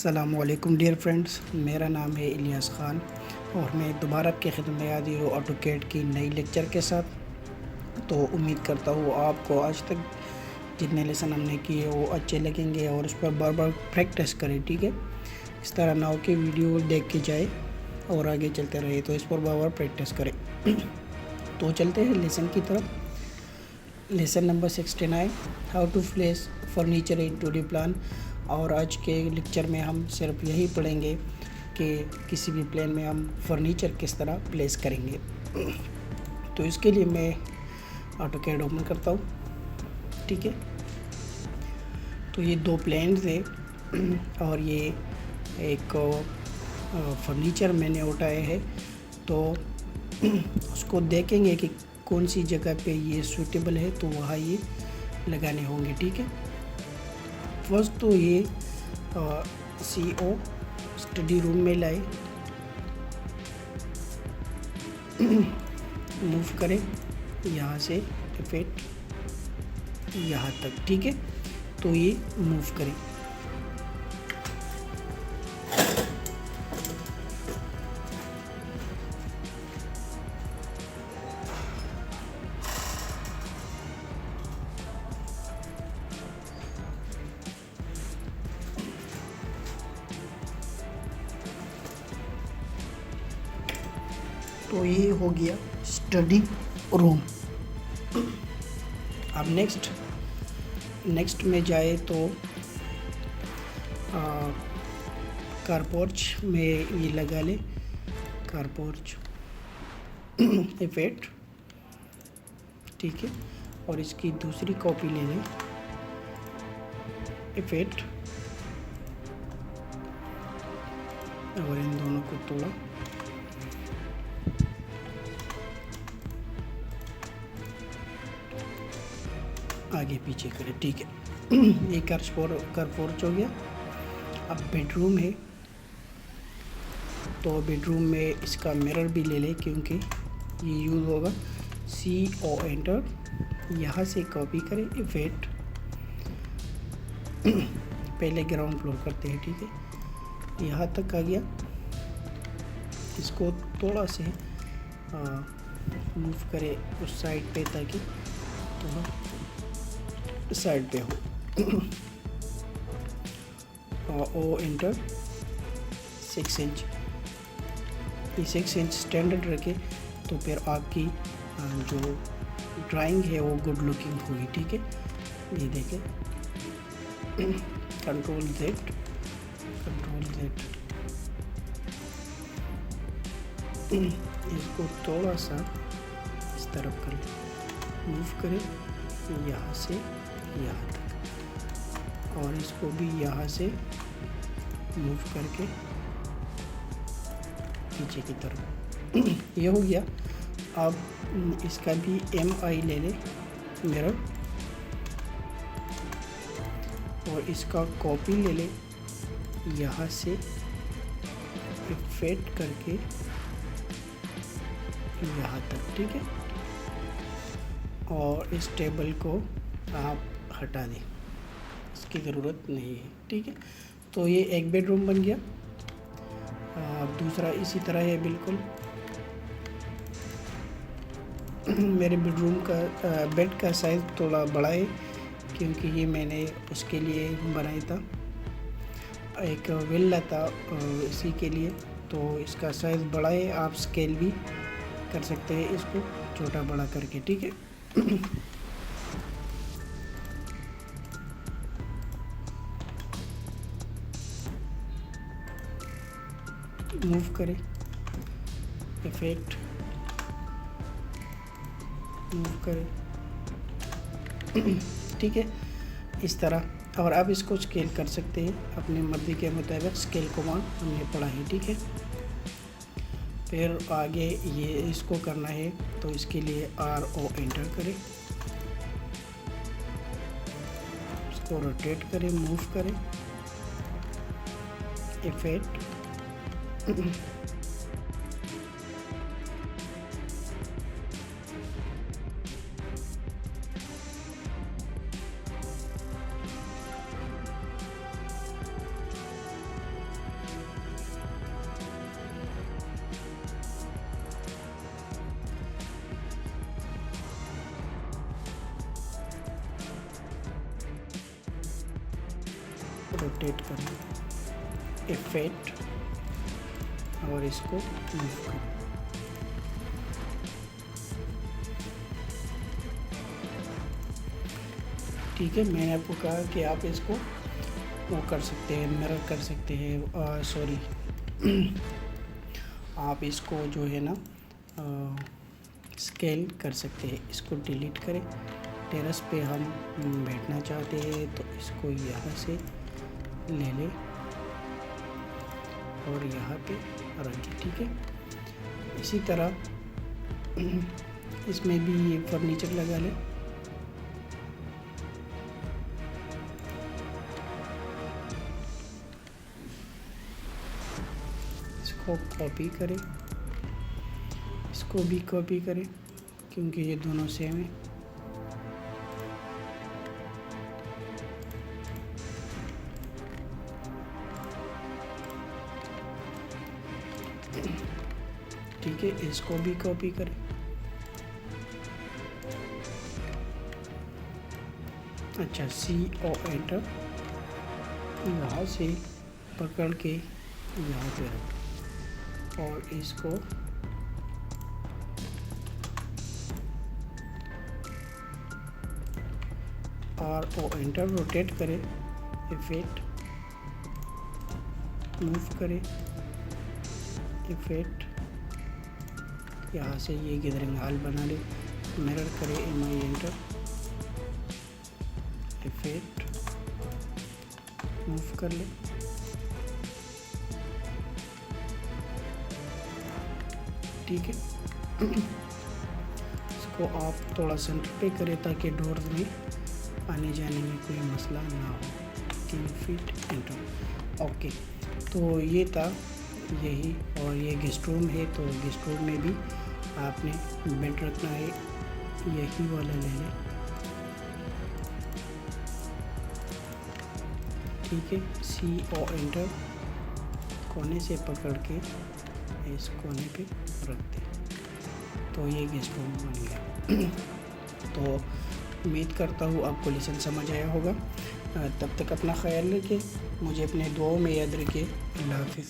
अस्सलामुअलैकुम dear friends, मेरा नाम है इलियास ख़ान और मैं दोबारा आपकी खिदमत में हाज़िर हूँ ऑटोकैड की नई लेक्चर के साथ। तो उम्मीद करता हूँ आपको आज तक जितने लेसन हमने किए वो अच्छे लगेंगे और उस पर बार बार प्रैक्टिस करें, ठीक है। इस तरह ना हो कि वीडियो देख के जाए और आगे चलते रहे, तो इस पर बार बार प्रैक्टिस करें। तो चलते हैं लेसन की तरफ। Lesson number 69, how to place furniture in 2D plan. और आज के लेक्चर में हम सिर्फ यही पढ़ेंगे कि किसी भी प्लेन में हम फर्नीचर किस तरह प्लेस करेंगे। तो इसके लिए मैं ऑटोकैड ओपन करता हूँ, ठीक है। तो ये दो प्लेन्स है और ये एक फर्नीचर मैंने उठाया है, तो उसको देखेंगे कि कौन सी जगह पे ये सूटेबल है, तो वहाँ ये लगाने होंगे, ठीक है। फर्स्ट तो ये CO स्टडी रूम में लाए, मूव करें यहाँ से इफेक्ट यहाँ तक, ठीक है। तो ये मूव करें। तो ये हो गया स्टडी रूम। अब नेक्स्ट में जाए तो कारपोर्च में ये लगा ले, कारपोर्च इफेक्ट, ठीक है। और इसकी दूसरी कॉपी ले लें, इफेक्ट, और इन दोनों को तोड़ा, आगे पीछे करें, ठीक है। ये कारपोर्च हो गया। अब बेडरूम है, तो बेडरूम में इसका मिरर भी ले लें क्योंकि ये यूज़ होगा। CO एंटर, यहाँ से कॉपी करें, इफेक्ट, पहले ग्राउंड फ्लोर करते हैं, ठीक है। यहाँ तक आ गया, इसको थोड़ा से मूव करें उस साइड पे ताकि थोड़ा साइड पे हो। O एंटर, 6 इंच, ये 6 इंच स्टैंडर्ड रखे, तो फिर आपकी जो ड्राइंग है वो गुड लुकिंग होगी, ठीक है। ये देखें, कंट्रोल Z, इसको थोड़ा सा इस तरफ कर लें, मूव करें यहाँ से यहाँ तक, और इसको भी यहाँ से मूव करके पीछे की तरफ। ये हो गया। अब इसका भी MI ले ले, मिरर, और इसका कॉपी ले ले, यहाँ से इफेक्ट करके यहाँ तक, ठीक है। और इस टेबल को आप हटा दें, इसकी ज़रूरत नहीं है, ठीक है। तो ये एक बेडरूम बन गया। दूसरा इसी तरह है बिल्कुल। मेरे बेडरूम का बेड का साइज़ थोड़ा बड़ा है क्योंकि ये मैंने उसके लिए बनाया था, एक विला था इसी के लिए, तो इसका साइज़ बड़ा है। आप स्केल भी कर सकते हैं इसको छोटा बड़ा करके, ठीक है। मूव करें, इफेक्ट, मूव करें, ठीक है, इस तरह। और आप इसको स्केल कर सकते हैं अपनी मर्ज़ी के मुताबिक, स्केल कमांड हमने पढ़ा है, ठीक है। फिर आगे ये इसको करना है, तो इसके लिए RO एंटर करें, इसको रोटेट करें, मूव करें, इफेक्ट, रोटेट करें, इफेक्ट, और इसको मूव करें। ठीक है, मैंने आपको कहा कि आप इसको वो कर सकते हैं, मिरर कर सकते हैं, सॉरी आप इसको जो है ना स्केल कर सकते हैं। इसको डिलीट करें। टेरेस पे हम बैठना चाहते हैं तो इसको यहाँ से ले लें और यहाँ पे रखें। ठीक है, इसी तरह इसमें भी ये फर्नीचर लगा लें। इसको कॉपी करें, इसको भी कॉपी करें क्योंकि ये दोनों सेम है। ठीक है, इसको भी कॉपी करें। अच्छा, CO एंटर, यहाँ से पकड़ के यहाँ पे रखें और इसको RO एंटर, रोटेट करें, इफेक्ट, मूव करें, इफेक्ट, यहाँ से ये गैदरिंग हॉल बना ले, मिरर करें, MI एंटर, इफेक्ट, मूव कर ले। ठीक है, इसको आप थोड़ा सेंटर पे करें ताकि डोर्स में आने जाने में कोई मसला ना हो। 3 फीट एंटर। ओके, तो ये था यही, और ये गेस्ट रूम है तो गेस्ट रूम में भी आपने बेड रखना है, यही वाला ले लें। ठीक है, CO एंटर, कोने से पकड़ के इस कोने पे रख दें तो ये गेस्ट रूम बन गया। तो उम्मीद करता हूँ आपको लेसन समझ आया होगा। तब तक अपना ख्याल रखिए, मुझे अपने दुआओं में याद रखिए। अल्लाह हाफ़िज़।